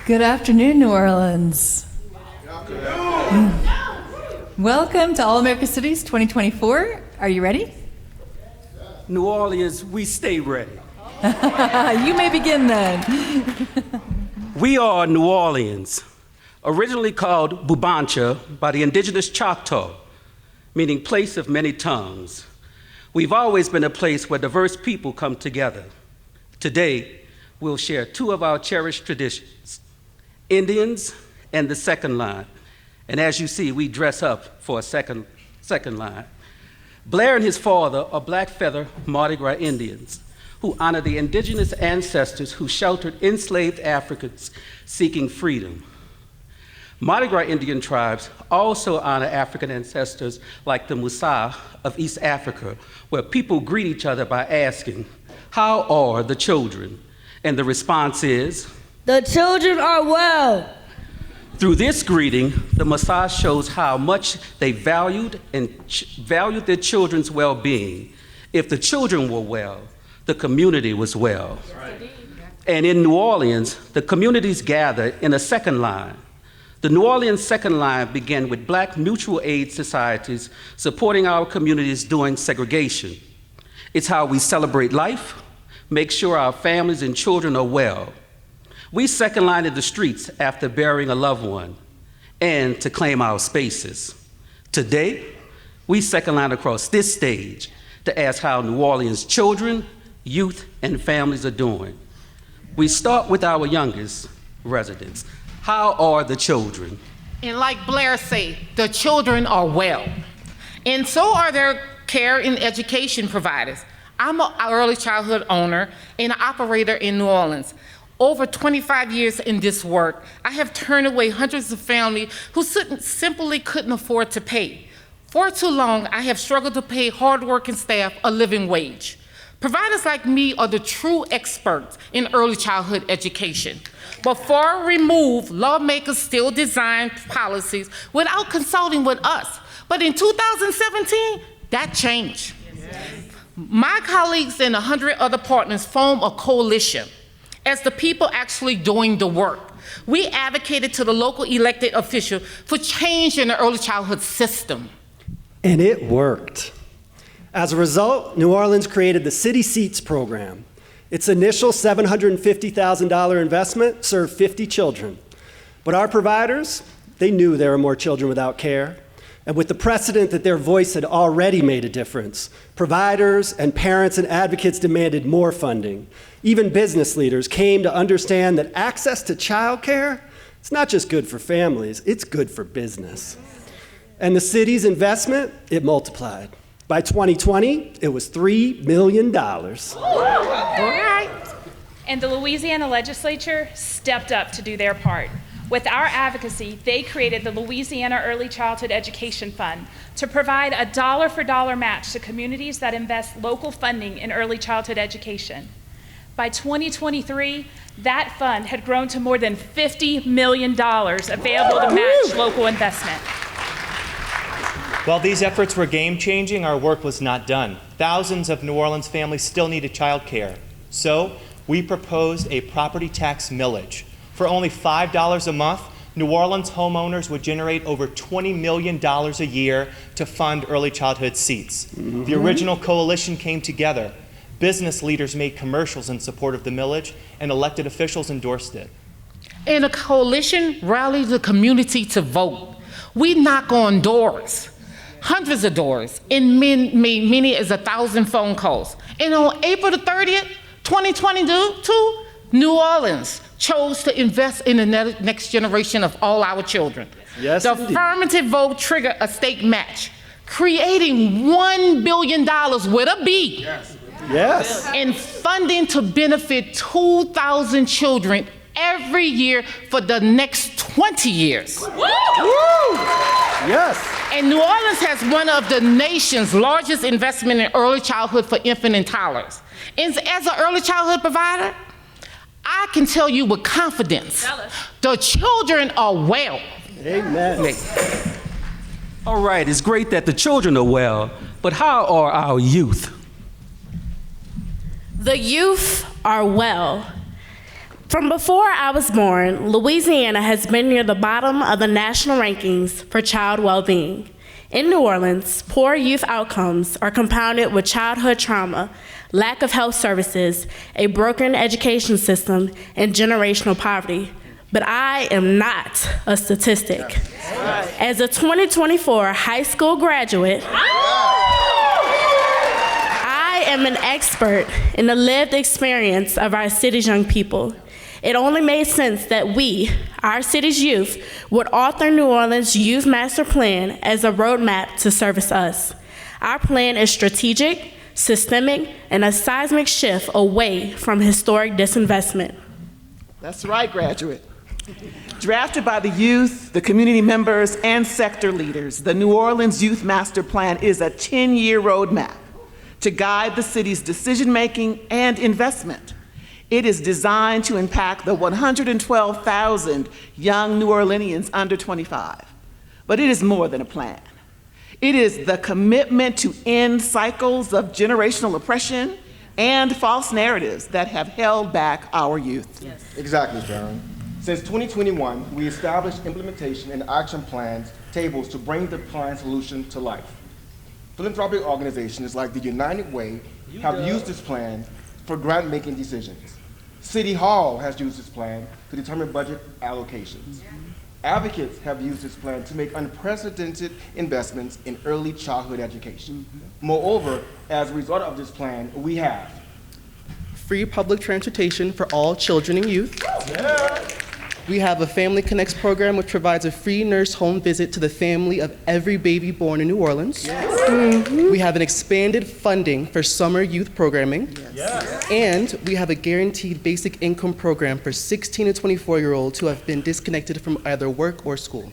Good afternoon, New Orleans. Welcome to All America Cities 2024. Are you ready? New Orleans, we stay ready. You may begin then. We are New Orleans, originally called Bubancha by the indigenous Choctaw, meaning place of many tongues. We've always been a place where diverse people come together. Today, we'll share two of our cherished traditions, Indians and the second line. And as you see, we dress up for a second line. Blair and his father are Black Feather Mardi Gras Indians who honor the indigenous ancestors who sheltered enslaved Africans seeking freedom. Mardi Gras Indian tribes also honor African ancestors like the Musa of East Africa, where people greet each other by asking, "How are the children?" And the response is, "The children are well." Through this greeting, the Musa shows how much they valued their children's well-being. If the children were well, the community was well. Right. And in New Orleans, the communities gather in a second line. The New Orleans second line began with Black mutual aid societies supporting our communities during segregation. It's how we celebrate life, make sure our families and children are well. We second line in the streets after burying a loved one and to claim our spaces. Today, we second line across this stage to ask how New Orleans children, youth, and families are doing. We start with our youngest residents. How are the children? And like Blair said, the children are well. And so are their care and education providers. I'm an early childhood owner and an operator in New Orleans. Over 25 years in this work, I have turned away hundreds of families who simply couldn't afford to pay. For too long, I have struggled to pay hardworking staff a living wage. Providers like me are the true experts in early childhood education. But far removed, lawmakers still design policies without consulting with us. But in 2017, that changed. Yes. My colleagues and 100 other partners formed a coalition as the people actually doing the work. We advocated to the local elected official for change in the early childhood system. And it worked. As a result, New Orleans created the City Seats program. Its initial $750,000 investment served 50 children. But our providers, they knew there were more children without care. And with the precedent that their voice had already made a difference, providers and parents and advocates demanded more funding. Even business leaders came to understand that access to childcare, it's not just good for families, it's good for business. And the city's investment, it multiplied. By 2020, it was $3 million. All right. And the Louisiana legislature stepped up to do their part. With our advocacy, they created the Louisiana Early Childhood Education Fund to provide a dollar-for-dollar match to communities that invest local funding in early childhood education. By 2023, that fund had grown to more than $50 million available to match local investment. While these efforts were game-changing, our work was not done. Thousands of New Orleans families still needed child care. So we proposed a property tax millage. For only $5 a month, New Orleans homeowners would generate over $20 million a year to fund early childhood seats. Mm-hmm. The original coalition came together. Business leaders made commercials in support of the millage, and elected officials endorsed it. And the coalition rallied the community to vote. We knock on doors, hundreds of doors, and many as 1,000 phone calls. And on April the 30th, 2022, New Orleans chose to invest in the next generation of all our children. Yes, the indeed. affirmative vote triggered a state match, creating $1 billion with a B. Yes. Yes. And funding to benefit 2,000 children every year for the next 20 years. Woo! Yes. And New Orleans has one of the nation's largest investment in early childhood for infant and toddlers. And as an early childhood provider, I can tell you with confidence, the children are well. Amen. All right, it's great that the children are well, but how are our youth? The youth are well. From before I was born, Louisiana has been near the bottom of the national rankings for child well-being. In New Orleans, poor youth outcomes are compounded with childhood trauma, lack of health services, a broken education system, and generational poverty. But I am not a statistic. As a 2024 high school graduate, I am an expert in the lived experience of our city's young people. It only made sense that we, our city's youth, would author New Orleans' Youth Master Plan as a roadmap to service us. Our plan is strategic, systemic, and a seismic shift away from historic disinvestment. That's right, graduate. Drafted by the youth, the community members, and sector leaders, the New Orleans Youth Master Plan is a 10-year roadmap to guide the city's decision-making and investment. It is designed to impact the 112,000 young New Orleanians under 25. But it is more than a plan. It is the commitment to end cycles of generational oppression and false narratives that have held back our youth. Yes. Exactly, Sharon. Since 2021, we established implementation and action plans tables to bring the plan solution to life. Philanthropic organizations like the United Way have used this plan for grant-making decisions. City Hall has used this plan to determine budget allocations. Advocates have used this plan to make unprecedented investments in early childhood education. Moreover, as a result of this plan, we have free public transportation for all children and youth. We have a Family Connects program, which provides a free nurse home visit to the family of every baby born in New Orleans. We have an expanded funding for summer youth programming. And we have a guaranteed basic income program for 16 to 24-year-olds who have been disconnected from either work or school.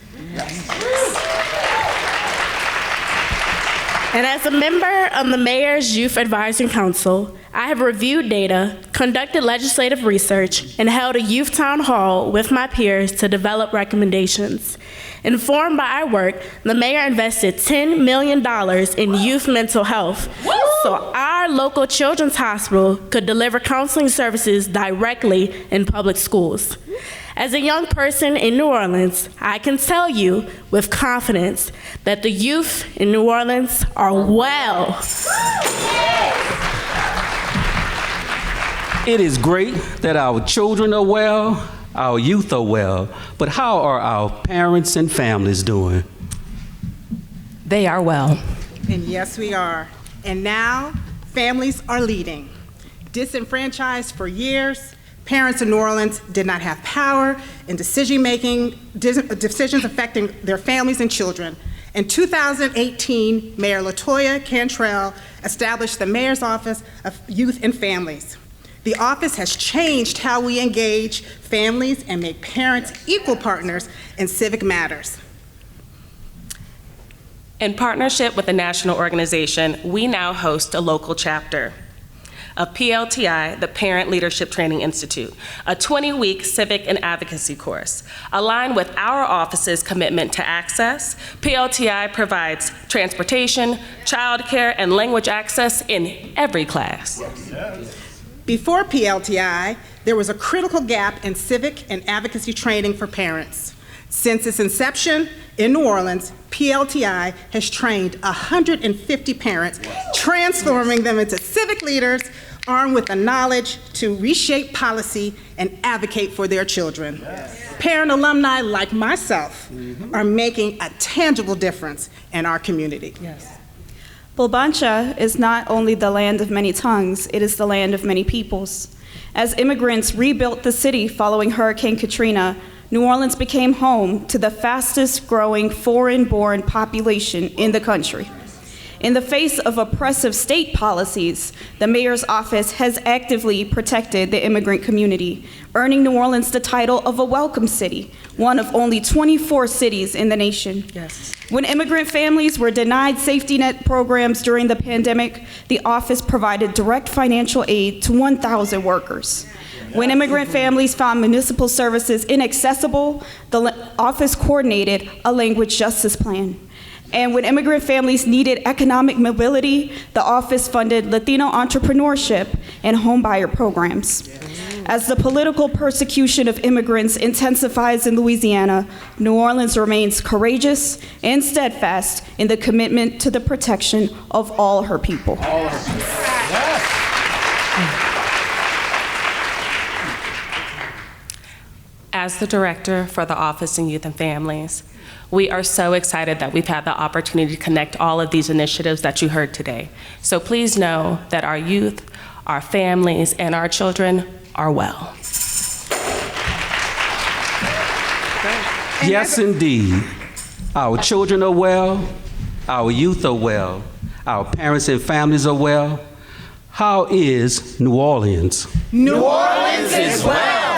And as a member of the Mayor's Youth Advisory Council, I have reviewed data, conducted legislative research, and held a youth town hall with my peers to develop recommendations. Informed by our work, the mayor invested $10 million in youth mental health, so our local children's hospital could deliver counseling services directly in public schools. As a young person in New Orleans, I can tell you with confidence that the youth in New Orleans are well. It is great that our children are well, our youth are well, but how are our parents and families doing? They are well. And yes, we are. And now, families are leading. Disenfranchised for years, parents in New Orleans did not have power in decisions affecting their families and children. In 2018, Mayor LaToya Cantrell established the Mayor's Office of Youth and Families. The office has changed how we engage families and make parents equal partners in civic matters. In partnership with a national organization, we now host a local chapter of PLTI, the Parent Leadership Training Institute, a 20-week civic and advocacy course. Aligned with our office's commitment to access, PLTI provides transportation, childcare, and language access in every class. Before PLTI, there was a critical gap in civic and advocacy training for parents. Since its inception in New Orleans, PLTI has trained 150 parents, transforming them into civic leaders armed with the knowledge to reshape policy and advocate for their children. Parent alumni like myself are making a tangible difference in our community. Bulbancha is not only the land of many tongues, it is the land of many peoples. As immigrants rebuilt the city following Hurricane Katrina, New Orleans became home to the fastest growing foreign-born population in the country. In the face of oppressive state policies, the mayor's office has actively protected the immigrant community, earning New Orleans the title of a welcome city, one of only 24 cities in the nation. When immigrant families were denied safety net programs during the pandemic, the office provided direct financial aid to 1,000 workers. When immigrant families found municipal services inaccessible, the office coordinated a language justice plan. And when immigrant families needed economic mobility, the office funded Latino entrepreneurship and homebuyer programs. As the political persecution of immigrants intensifies in Louisiana, New Orleans remains courageous and steadfast in the commitment to the protection of all her people. As the director for the Office of Youth and Families, we are so excited that we've had the opportunity to connect all of these initiatives that you heard today. So please know that our youth, our families, and our children are well. Yes, indeed. Our children are well, our youth are well, our parents and families are well. How is New Orleans? New Orleans is well.